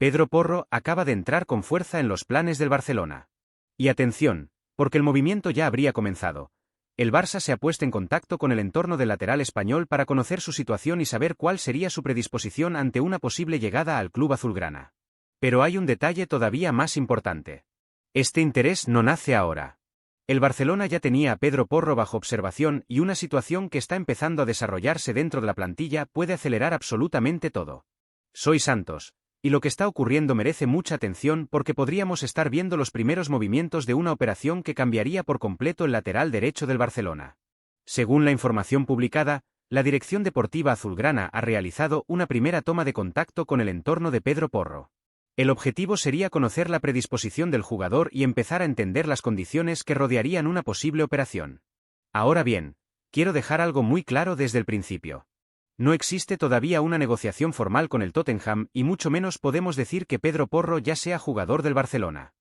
Pedro Porro acaba de entrar con fuerza en los planes del Barcelona. Y atención, porque el movimiento ya habría comenzado. El Barça se ha puesto en contacto con el entorno del lateral español para conocer su situación y saber cuál sería su predisposición ante una posible llegada al club azulgrana. Pero hay un detalle todavía más importante. Este interés no nace ahora. El Barcelona ya tenía a Pedro Porro bajo observación y una situación que está empezando a desarrollarse dentro de la plantilla puede acelerar absolutamente todo. Soy Santos, y lo que está ocurriendo merece mucha atención porque podríamos estar viendo los primeros movimientos de una operación que cambiaría por completo el lateral derecho del Barcelona. Según la información publicada, la dirección deportiva azulgrana ha realizado una primera toma de contacto con el entorno de Pedro Porro. El objetivo sería conocer la predisposición del jugador y empezar a entender las condiciones que rodearían una posible operación. Ahora bien, quiero dejar algo muy claro desde el principio. No existe todavía una negociación formal con el Tottenham y mucho menos podemos decir que Pedro Porro ya sea jugador del Barcelona.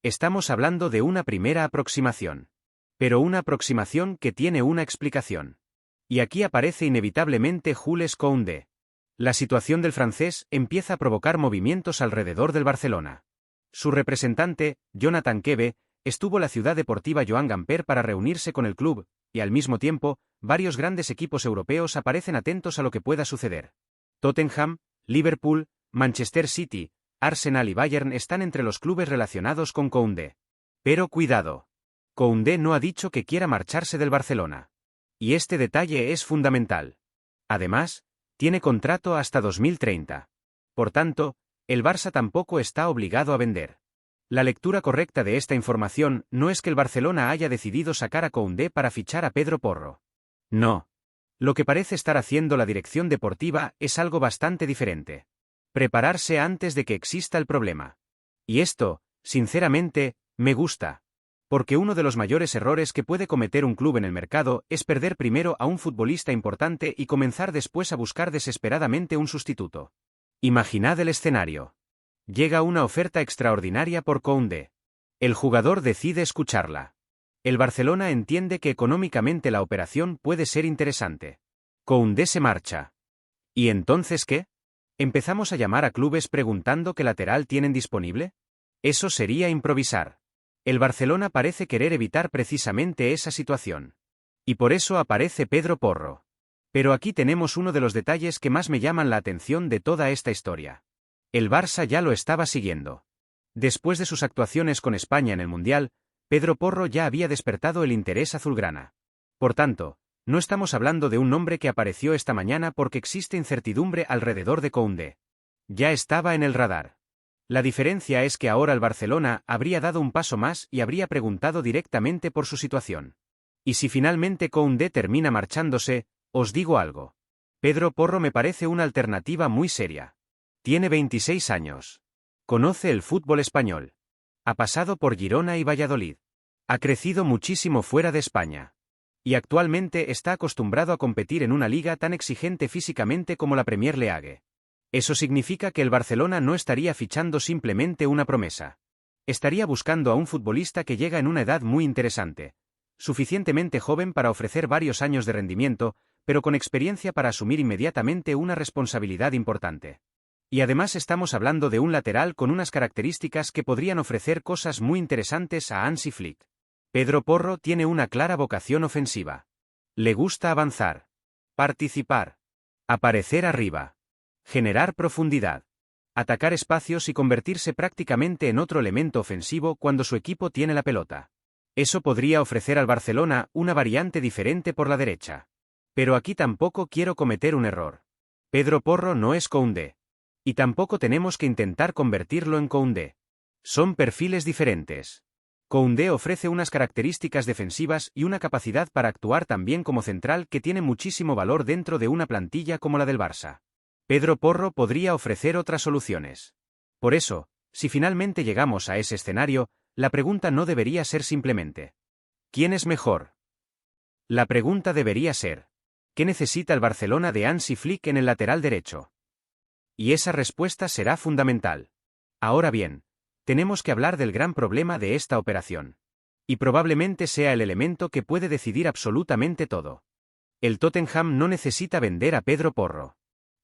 Estamos hablando de una primera aproximación. Pero una aproximación que tiene una explicación. Y aquí aparece inevitablemente Jules Koundé. La situación del francés empieza a provocar movimientos alrededor del Barcelona. Su representante, Jonathan Kebe, estuvo en la ciudad deportiva Joan Gamper para reunirse con el club, y al mismo tiempo, varios grandes equipos europeos aparecen atentos a lo que pueda suceder. Tottenham, Liverpool, Manchester City, Arsenal y Bayern están entre los clubes relacionados con Koundé. Pero cuidado. Koundé no ha dicho que quiera marcharse del Barcelona. Y este detalle es fundamental. Además, tiene contrato hasta 2030. Por tanto, el Barça tampoco está obligado a vender. La lectura correcta de esta información no es que el Barcelona haya decidido sacar a Koundé para fichar a Pedro Porro. No. Lo que parece estar haciendo la dirección deportiva es algo bastante diferente. Prepararse antes de que exista el problema. Y esto, sinceramente, me gusta. Porque uno de los mayores errores que puede cometer un club en el mercado es perder primero a un futbolista importante y comenzar después a buscar desesperadamente un sustituto. Imaginad el escenario. Llega una oferta extraordinaria por Koundé. El jugador decide escucharla. El Barcelona entiende que económicamente la operación puede ser interesante. Koundé se marcha. ¿Y entonces qué? ¿Empezamos a llamar a clubes preguntando qué lateral tienen disponible? Eso sería improvisar. El Barcelona parece querer evitar precisamente esa situación. Y por eso aparece Pedro Porro. Pero aquí tenemos uno de los detalles que más me llaman la atención de toda esta historia. El Barça ya lo estaba siguiendo. Después de sus actuaciones con España en el Mundial, Pedro Porro ya había despertado el interés azulgrana. Por tanto, no estamos hablando de un nombre que apareció esta mañana porque existe incertidumbre alrededor de Koundé. Ya estaba en el radar. La diferencia es que ahora el Barcelona habría dado un paso más y habría preguntado directamente por su situación. Y si finalmente Koundé termina marchándose, os digo algo. Pedro Porro me parece una alternativa muy seria. Tiene 26 años. Conoce el fútbol español. Ha pasado por Girona y Valladolid. Ha crecido muchísimo fuera de España. Y actualmente está acostumbrado a competir en una liga tan exigente físicamente como la Premier League. Eso significa que el Barcelona no estaría fichando simplemente una promesa. Estaría buscando a un futbolista que llega en una edad muy interesante, suficientemente joven para ofrecer varios años de rendimiento, pero con experiencia para asumir inmediatamente una responsabilidad importante. Y además estamos hablando de un lateral con unas características que podrían ofrecer cosas muy interesantes a Hansi Flick. Pedro Porro tiene una clara vocación ofensiva. Le gusta avanzar, participar, aparecer arriba, generar profundidad, atacar espacios y convertirse prácticamente en otro elemento ofensivo cuando su equipo tiene la pelota. Eso podría ofrecer al Barcelona una variante diferente por la derecha. Pero aquí tampoco quiero cometer un error. Pedro Porro no es Koundé. Y tampoco tenemos que intentar convertirlo en Koundé. Son perfiles diferentes. Koundé ofrece unas características defensivas y una capacidad para actuar también como central que tiene muchísimo valor dentro de una plantilla como la del Barça. Pedro Porro podría ofrecer otras soluciones. Por eso, si finalmente llegamos a ese escenario, la pregunta no debería ser simplemente ¿quién es mejor? La pregunta debería ser ¿qué necesita el Barcelona de Hansi Flick en el lateral derecho? Y esa respuesta será fundamental. Ahora bien, tenemos que hablar del gran problema de esta operación. Y probablemente sea el elemento que puede decidir absolutamente todo. El Tottenham no necesita vender a Pedro Porro.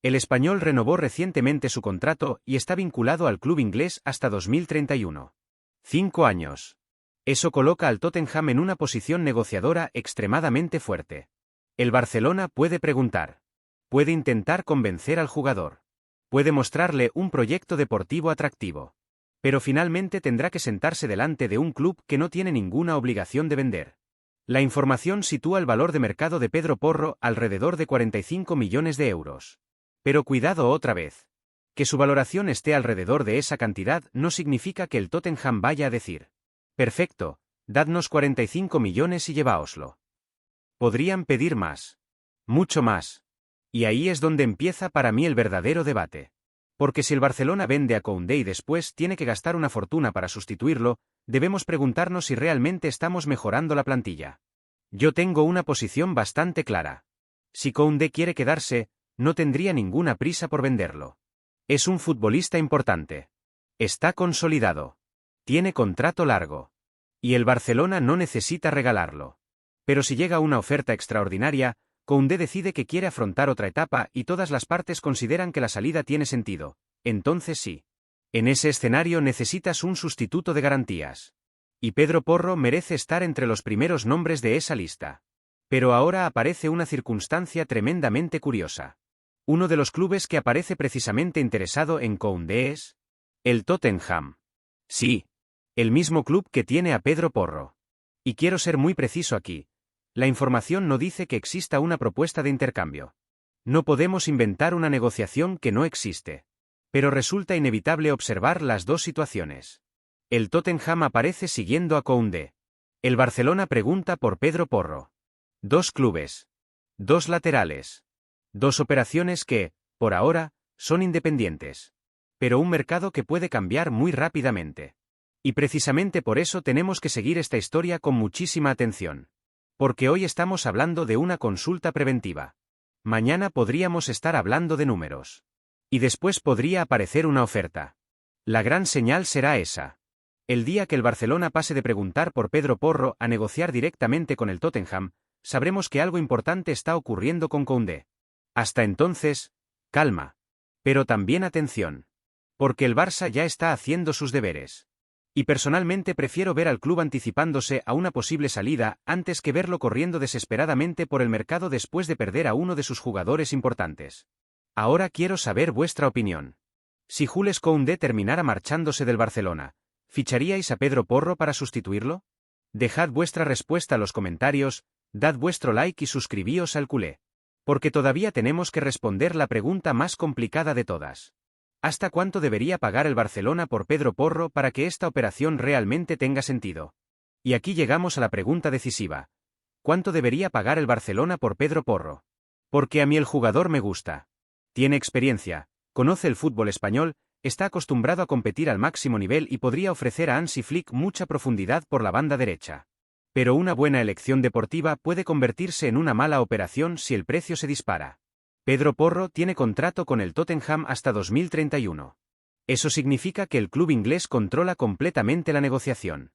El español renovó recientemente su contrato y está vinculado al club inglés hasta 2031. 5 años. Eso coloca al Tottenham en una posición negociadora extremadamente fuerte. El Barcelona puede preguntar. Puede intentar convencer al jugador. Puede mostrarle un proyecto deportivo atractivo. Pero finalmente tendrá que sentarse delante de un club que no tiene ninguna obligación de vender. La información sitúa el valor de mercado de Pedro Porro alrededor de 45 millones de euros. Pero cuidado otra vez. Que su valoración esté alrededor de esa cantidad no significa que el Tottenham vaya a decir: perfecto, dadnos 45 millones y lleváoslo. Podrían pedir más. Mucho más. Y ahí es donde empieza para mí el verdadero debate. Porque si el Barcelona vende a Koundé y después tiene que gastar una fortuna para sustituirlo, debemos preguntarnos si realmente estamos mejorando la plantilla. Yo tengo una posición bastante clara. Si Koundé quiere quedarse, no tendría ninguna prisa por venderlo. Es un futbolista importante. Está consolidado. Tiene contrato largo. Y el Barcelona no necesita regalarlo. Pero si llega una oferta extraordinaria, Koundé decide que quiere afrontar otra etapa y todas las partes consideran que la salida tiene sentido. Entonces sí. En ese escenario necesitas un sustituto de garantías. Y Pedro Porro merece estar entre los primeros nombres de esa lista. Pero ahora aparece una circunstancia tremendamente curiosa. Uno de los clubes que aparece precisamente interesado en Koundé es el Tottenham. Sí. El mismo club que tiene a Pedro Porro. Y quiero ser muy preciso aquí. La información no dice que exista una propuesta de intercambio. No podemos inventar una negociación que no existe. Pero resulta inevitable observar las dos situaciones. El Tottenham aparece siguiendo a Koundé. El Barcelona pregunta por Pedro Porro. Dos clubes. Dos laterales. Dos operaciones que, por ahora, son independientes. Pero un mercado que puede cambiar muy rápidamente. Y precisamente por eso tenemos que seguir esta historia con muchísima atención. Porque hoy estamos hablando de una consulta preventiva. Mañana podríamos estar hablando de números. Y después podría aparecer una oferta. La gran señal será esa. El día que el Barcelona pase de preguntar por Pedro Porro a negociar directamente con el Tottenham, sabremos que algo importante está ocurriendo con Koundé. Hasta entonces, calma. Pero también atención. Porque el Barça ya está haciendo sus deberes. Y personalmente prefiero ver al club anticipándose a una posible salida antes que verlo corriendo desesperadamente por el mercado después de perder a uno de sus jugadores importantes. Ahora quiero saber vuestra opinión. Si Jules Koundé terminara marchándose del Barcelona, ¿ficharíais a Pedro Porro para sustituirlo? Dejad vuestra respuesta en los comentarios, dad vuestro like y suscribíos al culé. Porque todavía tenemos que responder la pregunta más complicada de todas. ¿Hasta cuánto debería pagar el Barcelona por Pedro Porro para que esta operación realmente tenga sentido? Y aquí llegamos a la pregunta decisiva. ¿Cuánto debería pagar el Barcelona por Pedro Porro? Porque a mí el jugador me gusta. Tiene experiencia, conoce el fútbol español, está acostumbrado a competir al máximo nivel y podría ofrecer a Hansi Flick mucha profundidad por la banda derecha. Pero una buena elección deportiva puede convertirse en una mala operación si el precio se dispara. Pedro Porro tiene contrato con el Tottenham hasta 2031. Eso significa que el club inglés controla completamente la negociación.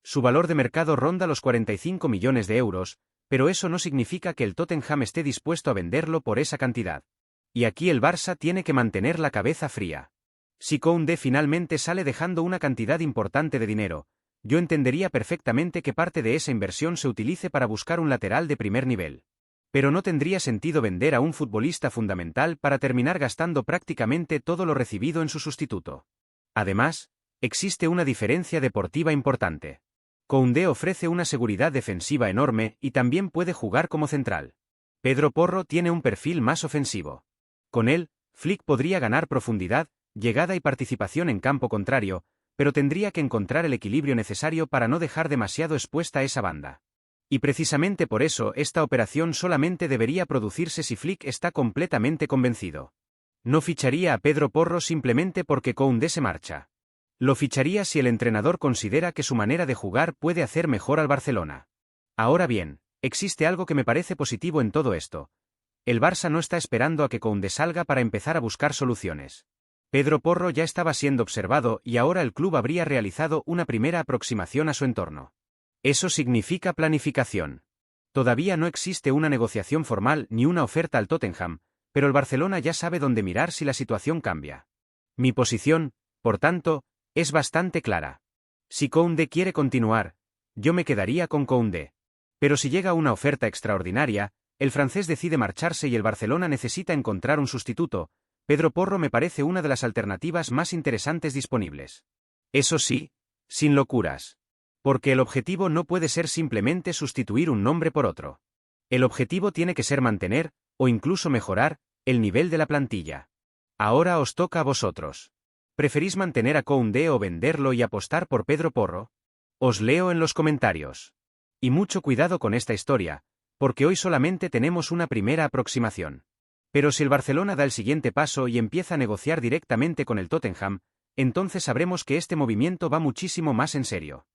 Su valor de mercado ronda los 45 millones de euros, pero eso no significa que el Tottenham esté dispuesto a venderlo por esa cantidad. Y aquí el Barça tiene que mantener la cabeza fría. Si Koundé finalmente sale dejando una cantidad importante de dinero, yo entendería perfectamente que parte de esa inversión se utilice para buscar un lateral de primer nivel. Pero no tendría sentido vender a un futbolista fundamental para terminar gastando prácticamente todo lo recibido en su sustituto. Además, existe una diferencia deportiva importante. Koundé ofrece una seguridad defensiva enorme y también puede jugar como central. Pedro Porro tiene un perfil más ofensivo. Con él, Flick podría ganar profundidad, llegada y participación en campo contrario, pero tendría que encontrar el equilibrio necesario para no dejar demasiado expuesta esa banda. Y precisamente por eso esta operación solamente debería producirse si Flick está completamente convencido. No ficharía a Pedro Porro simplemente porque Koundé se marcha. Lo ficharía si el entrenador considera que su manera de jugar puede hacer mejor al Barcelona. Ahora bien, existe algo que me parece positivo en todo esto. El Barça no está esperando a que Koundé salga para empezar a buscar soluciones. Pedro Porro ya estaba siendo observado y ahora el club habría realizado una primera aproximación a su entorno. Eso significa planificación. Todavía no existe una negociación formal ni una oferta al Tottenham, pero el Barcelona ya sabe dónde mirar si la situación cambia. Mi posición, por tanto, es bastante clara. Si Koundé quiere continuar, yo me quedaría con Koundé. Pero si llega una oferta extraordinaria, el francés decide marcharse y el Barcelona necesita encontrar un sustituto, Pedro Porro me parece una de las alternativas más interesantes disponibles. Eso sí, sin locuras. Porque el objetivo no puede ser simplemente sustituir un nombre por otro. El objetivo tiene que ser mantener, o incluso mejorar, el nivel de la plantilla. Ahora os toca a vosotros. ¿Preferís mantener a Koundé o venderlo y apostar por Pedro Porro? Os leo en los comentarios. Y mucho cuidado con esta historia, porque hoy solamente tenemos una primera aproximación. Pero si el Barcelona da el siguiente paso y empieza a negociar directamente con el Tottenham, entonces sabremos que este movimiento va muchísimo más en serio.